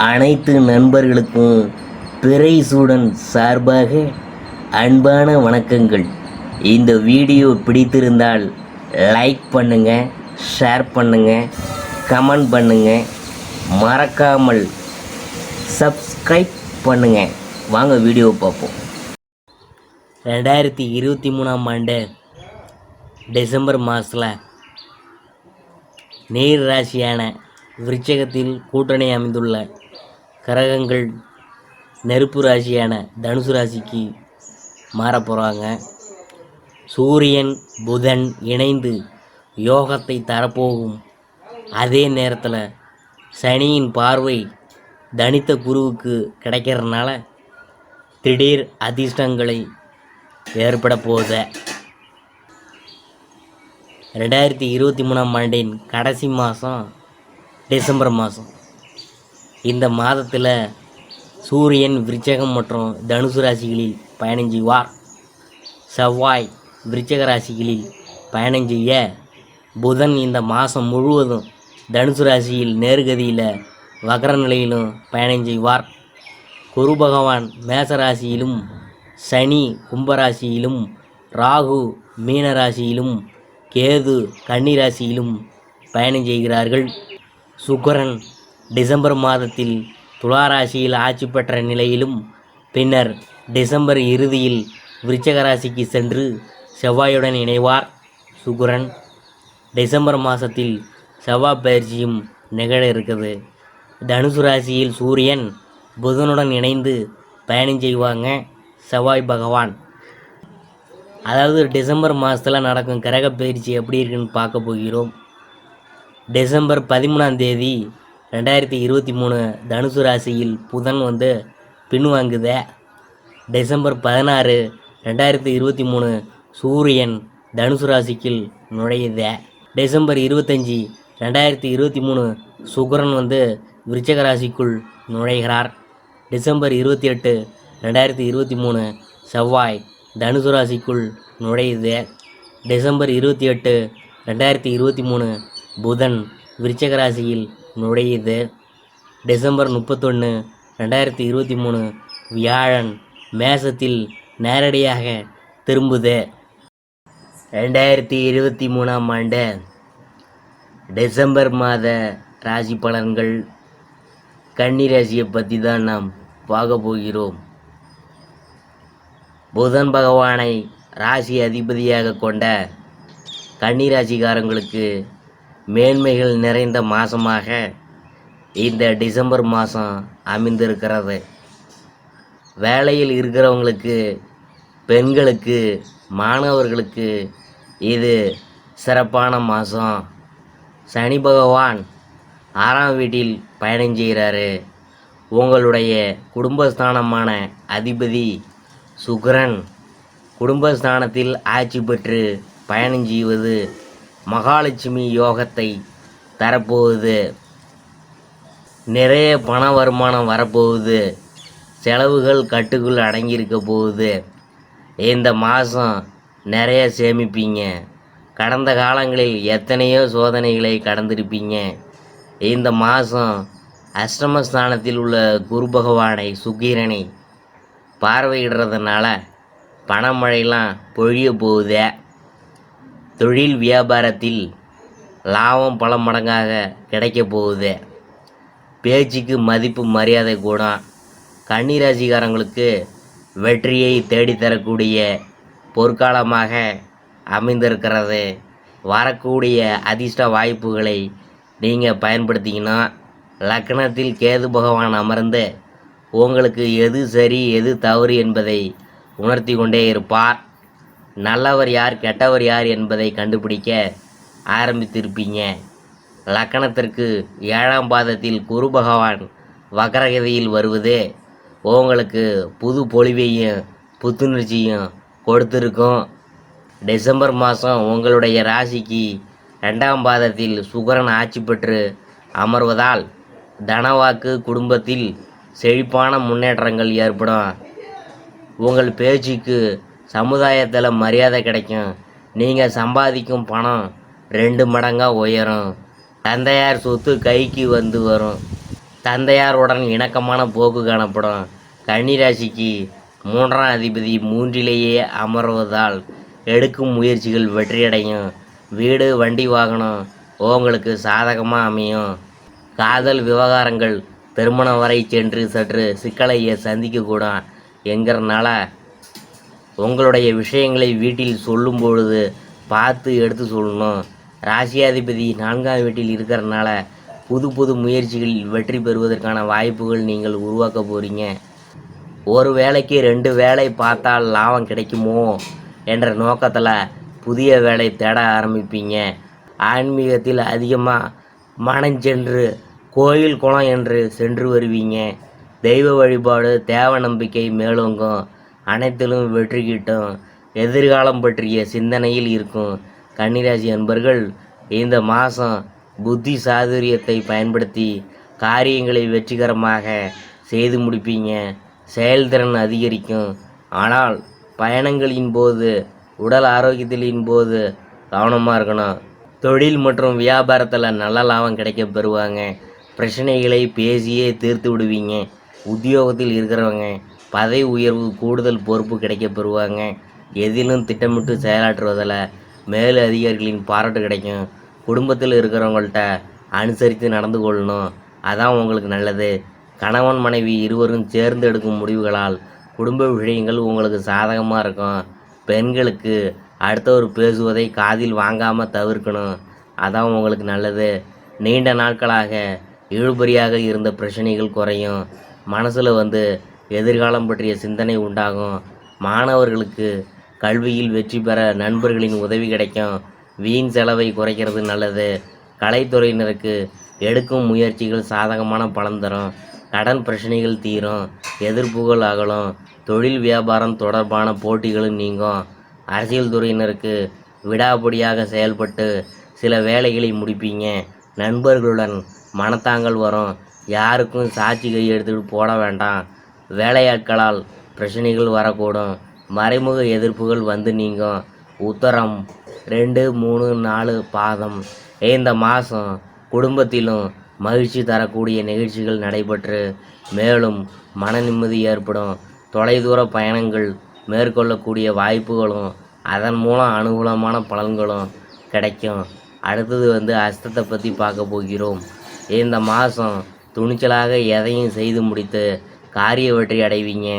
அனைத்து நண்பர்களுக்கும் பிறைசூடன் சார்பாக அன்பான வணக்கங்கள். இந்த வீடியோ பிடித்திருந்தால் லைக் பண்ணுங்கள், ஷேர் பண்ணுங்கள், கமெண்ட் பண்ணுங்கள், மறக்காமல் சப்ஸ்கிரைப் பண்ணுங்கள். வாங்க வீடியோ பார்ப்போம். 2023ஆம் ஆண்டு டிசம்பர் மாதத்தில் நீர் ராசியான விருச்சிகத்தில் கூட்டணி அமைந்துள்ள கிரகங்கள் நெருப்பு ராசியான தனுசு ராசிக்கு மாறப்போகிறாங்க. சூரியன் புதன் இணைந்து யோகத்தை தரப்போகும். அதே நேரத்தில் சனியின் பார்வை தனித்த குருவுக்கு கிடைக்கிறதுனால திடீர் அதிர்ஷ்டங்களை ஏற்பட போகுது. 2023ஆம் ஆண்டின் கடைசி மாதம் டிசம்பர் மாதம். இந்த மாதத்தில் சூரியன் விருச்சிகம் மற்றும் தனுசு ராசிகளில் பயணம் செய்வார். செவ்வாய் விருச்சிக ராசிகளில் பயணம் செய்ய, புதன் இந்த மாதம் முழுவதும் தனுசு ராசியில் நேர்கதியில் வக்ர நிலையிலும் பயணம் செய்வார். குரு பகவான் மேச ராசியிலும், சனி கும்பராசியிலும், ராகு மீன ராசியிலும், கேது கன்னி ராசியிலும் பயணம் செய்கிறார்கள். சுக்கிரன் டிசம்பர் மாதத்தில் துலா ராசியில் ஆட்சி பெற்ற நிலையிலும் பின்னர் டிசம்பர் இறுதியில் விருச்சிக ராசிக்கு சென்று செவ்வாயுடன் இணைவார். சுக்கிரன் டிசம்பர் மாதத்தில் செவ்வாய் பயிற்சியும் நிகழ இருக்குது. தனுசு ராசியில் சூரியன் புதனுடன் இணைந்து பயணம் செய்வாங்க செவ்வாய் பகவான். அதாவது டிசம்பர் மாதத்தில் நடக்கும் கிரக பயிற்சி எப்படி இருக்குன்னு பார்க்க போகிறோம். டிசம்பர் 13ஆம் தேதி 2023 தனுசு ராசியில் புதன் பின்வாங்குத. டிசம்பர் 16 2023 சூரியன் தனுசு ராசிக்குள் நுழையுத. டிசம்பர் 25 2023 சுக்கிரன் விருச்சிக ராசிக்குள் நுழைகிறார். டிசம்பர் 28 2023 செவ்வாய் தனுசு ராசிக்குள் நுழையுது. டிசம்பர் 28 2023 புதன் விருச்சிக ராசியில் நுழையுது. டிசம்பர் 31 2023 வியாழன் மேசத்தில் நேரடியாக திரும்புது. 2023ஆம் ஆண்டு டிசம்பர் மாத ராசி பலன்கள் கன்னி ராசியை பற்றி தான் நாம் பார்க்க போகிறோம். புதன் பகவானை ராசி அதிபதியாக கொண்ட கன்னி ராசிக்காரங்களுக்கு மேன்மைகள் நிறைந்த மாதமாக இந்த டிசம்பர் மாதம் அமைந்திருக்கிறது. வேலையில் இருக்கிறவங்களுக்கு, பெண்களுக்கு, மாணவர்களுக்கு இது சிறப்பான மாதம். சனி பகவான் 6ஆம் வீட்டில் பயணம் செய்கிறாரு. உங்களுடைய குடும்பஸ்தானமான அதிபதி சுக்கிரன் குடும்பஸ்தானத்தில் ஆட்சி பெற்று பயணம் செய்வது மகாலட்சுமி யோகத்தை தரப்போகுது. நிறைய பண வருமானம் வரப்போகுது. செலவுகள் கட்டுக்குள் அடங்கியிருக்க போகுது. இந்த மாதம் நிறைய சேமிப்பீங்க. கடந்த காலங்களில் எத்தனையோ சோதனைகளை கடந்திருப்பீங்க. இந்த மாதம் அஷ்டமஸ்தானத்தில் உள்ள குரு பகவானை சுக்கிரனை பார்வையிடுறதுனால பணமழைலாம் பொழிய போகுது. தொழில் வியாபாரத்தில் லாபம் பல மடங்காக கிடைக்க போகுது. பேச்சுக்கு மதிப்பு மரியாதை கூட. கன்னிராசிக்காரங்களுக்கு வெற்றியை தேடித்தரக்கூடிய பொற்காலமாக அமைந்திருக்கிறது. வரக்கூடிய அதிர்ஷ்ட வாய்ப்புகளை நீங்கள் பயன்படுத்திக்கணும். லக்னத்தில் கேது பகவான் அமர்ந்து உங்களுக்கு எது சரி எது தவறு என்பதை உணர்த்தி கொண்டே இருப்பார். நல்லவர் யார் கெட்டவர் யார் என்பதை கண்டுபிடிக்க ஆரம்பித்திருப்பீங்க. லக்கணத்திற்கு 7ஆம் பாதத்தில் குரு பகவான் வக்ரகதியில் வருவது உங்களுக்கு புது பொலிவையும் புத்துணர்ச்சியும் கொடுத்துருக்கும். டிசம்பர் மாதம் உங்களுடைய ராசிக்கு 2ஆம் பாதத்தில் சுக்கிரன் ஆட்சி பெற்று அமர்வதால் தனவாக்கு, குடும்பத்தில் செழிப்பான முன்னேற்றங்கள் ஏற்படும். உங்கள் பேச்சுக்கு சமுதாயத்தில் மரியாதை கிடைக்கும். நீங்கள் சம்பாதிக்கும் பணம் 2 மடங்காக உயரும். தந்தையார் சொத்து கைக்கு வரும். தந்தையாருடன் இணக்கமான போக்கு காணப்படும். கன்னிராசிக்கு 3ஆம் அதிபதி 3லேயே அமர்வதால் எடுக்கும் முயற்சிகள் வெற்றியடையும். வீடு வண்டி வாகனம் உங்களுக்கு சாதகமாக அமையும். காதல் விவகாரங்கள் திருமணம் வரை சென்று சற்று சிக்கலை சந்திக்கக்கூடும் என்கிறனால உங்களுடைய விஷயங்களை வீட்டில் சொல்லும் பொழுது பார்த்து எடுத்து சொல்லணும். ராசியாதிபதி 4ஆம் வீட்டில் இருக்கிறனால புது புது முயற்சிகளில் வெற்றி பெறுவதற்கான வாய்ப்புகள் நீங்கள் உருவாக்க போகிறீங்க. ஒரு வேலைக்கு 2 வேலை பார்த்தால் லாபம் கிடைக்குமோ என்ற நோக்கத்தில் புதிய வேலை தேட ஆரம்பிப்பீங்க. ஆன்மீகத்தில் அதிகமாக மனஞ்சென்று கோயில் குளம் என்று சென்று வருவீங்க. தெய்வ வழிபாடு தேவ நம்பிக்கை மேலோங்கும். அனைத்திலும் வெற்றி கிட்டும். எதிர்காலம் பற்றிய சிந்தனையில் இருக்கும் கன்னிராசி அன்பர்கள் இந்த மாதம் புத்தி சாதுரியத்தை பயன்படுத்தி காரியங்களை வெற்றிகரமாக செய்து முடிப்பீங்க. செயல்திறன் அதிகரிக்கும். ஆனால் பயணங்களின் போது உடல் ஆரோக்கியத்தின் போது கவனமாக இருக்கணும். தொழில் மற்றும் வியாபாரத்தில் நல்ல லாபம் கிடைக்க பெறுவாங்க. பிரச்சனைகளை பேசியே தீர்த்து விடுவீங்க. உத்தியோகத்தில் இருக்கிறவங்க பதவி உயர்வு கூடுதல் பொறுப்பு கிடைக்க பெறுவாங்க. எதிலும் திட்டமிட்டு செயலாற்றுவதில் மேல் அதிகாரிகளின் பாராட்டு கிடைக்கும். குடும்பத்தில் இருக்கிறவங்கள்ட்ட அனுசரித்து நடந்து கொள்ளணும். அதான் உங்களுக்கு நல்லது. கணவன் மனைவி இருவரும் சேர்ந்து எடுக்கும் முடிவுகளால் குடும்ப விஷயங்கள் உங்களுக்கு சாதகமாக இருக்கும். பெண்களுக்கு அடுத்தவர் பேசுவதை காதில் வாங்காமல் தவிர்க்கணும். அதான் உங்களுக்கு நல்லது. நீண்ட நாட்களாக இழுபறியாக இருந்த பிரச்சனைகள் குறையும். மனசில் எதிர்காலம் பற்றிய சிந்தனை உண்டாகும். மாணவர்களுக்கு கல்வியில் வெற்றி பெற நண்பர்களின் உதவி கிடைக்கும். வீண் செலவை குறைக்கிறது நல்லது. கலைத்துறையினருக்கு எடுக்கும் முயற்சிகள் சாதகமான பலன் தரும். கடன் பிரச்சனைகள் தீரும். எதிர்ப்புகள் அகலும். தொழில் வியாபாரம் தொடர்பான போட்டிகளும் நீங்கும். அரசியல் துறையினருக்கு விடாப்பிடியாக செயல்பட்டு சில வேலைகளை முடிப்பீங்க. நண்பர்களுடன் மனத்தாங்கல் வரும். யாருக்கும் சாட்சி கையெழுத்து போட வேண்டாம். வேலையாட்களால் பிரச்சனைகள் வரக்கூடும். மறைமுக எதிர்ப்புகள் நீங்கும். உத்தரம் 2, 3, 4 பாதம் இந்த மாதம் குடும்பத்திலும் மகிழ்ச்சி தரக்கூடிய நிகழ்ச்சிகள் நடைபெற்று மேலும் மன நிம்மதி ஏற்படும். தொலைதூர பயணங்கள் மேற்கொள்ளக்கூடிய வாய்ப்புகளும் அதன் மூலம் அனுகூலமான பலன்களும் கிடைக்கும். அடுத்தது அஸ்தத்தை பற்றி பார்க்க போகிறோம். இந்த மாதம் துணிச்சலாக எதையும் செய்து முடித்து காரிய வெற்றி அடைவீங்க.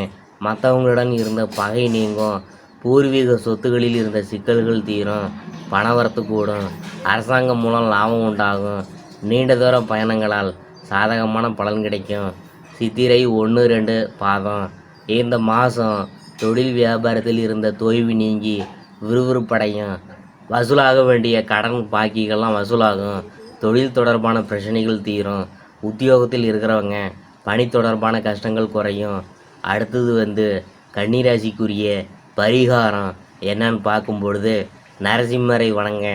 மற்றவங்களுடன் இருந்த பகை நீங்கும். பூர்வீக சொத்துகளில் இருந்த சிக்கல்கள் தீரும். பணவரத்து கூடும். அரசாங்கம் மூலம் லாபம் உண்டாகும். நீண்ட தூர பயணங்களால் சாதகமான பலன் கிடைக்கும். சித்திரை 1, 2 பாதம் இந்த மாதம் தொழில் வியாபாரத்தில் இருந்த தொய்வு நீங்கி விறுவிறுப்படையும். வசூலாக வேண்டிய கடன் பாக்கிகள்லாம் வசூலாகும். தொழில் தொடர்பான பிரச்சனைகள் தீரும். உத்தியோகத்தில் இருக்கிறவங்க பணி தொடர்பான கஷ்டங்கள் குறையும். அடுத்தது கன்னிராசிக்குரிய பரிகாரம் என்னன்னு பார்க்கும் பொழுது நரசிம்மரை வணங்க.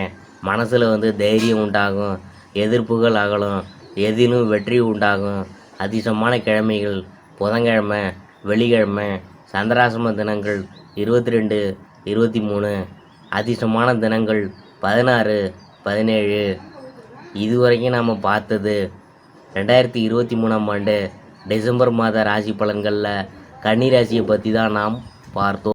மனசில் தைரியம் உண்டாகும். எதிர்ப்புகள் அகலும். எதிலும் வெற்றி உண்டாகும். அதிர்ஷ்டமான கிழமைகள் புதன்கிழமை, வெள்ளிக்கிழமை. சந்திராசிரம தினங்கள் 22, 23. அதிர்ஷ்டமான தினங்கள் 16, 17. இதுவரைக்கும் நாம் பார்த்தது 2023ஆம் ஆண்டு டிசம்பர் மாத ராசி பலன்களில் கன்னி ராசியை பற்றி தான் நாம் பார்த்தோம்.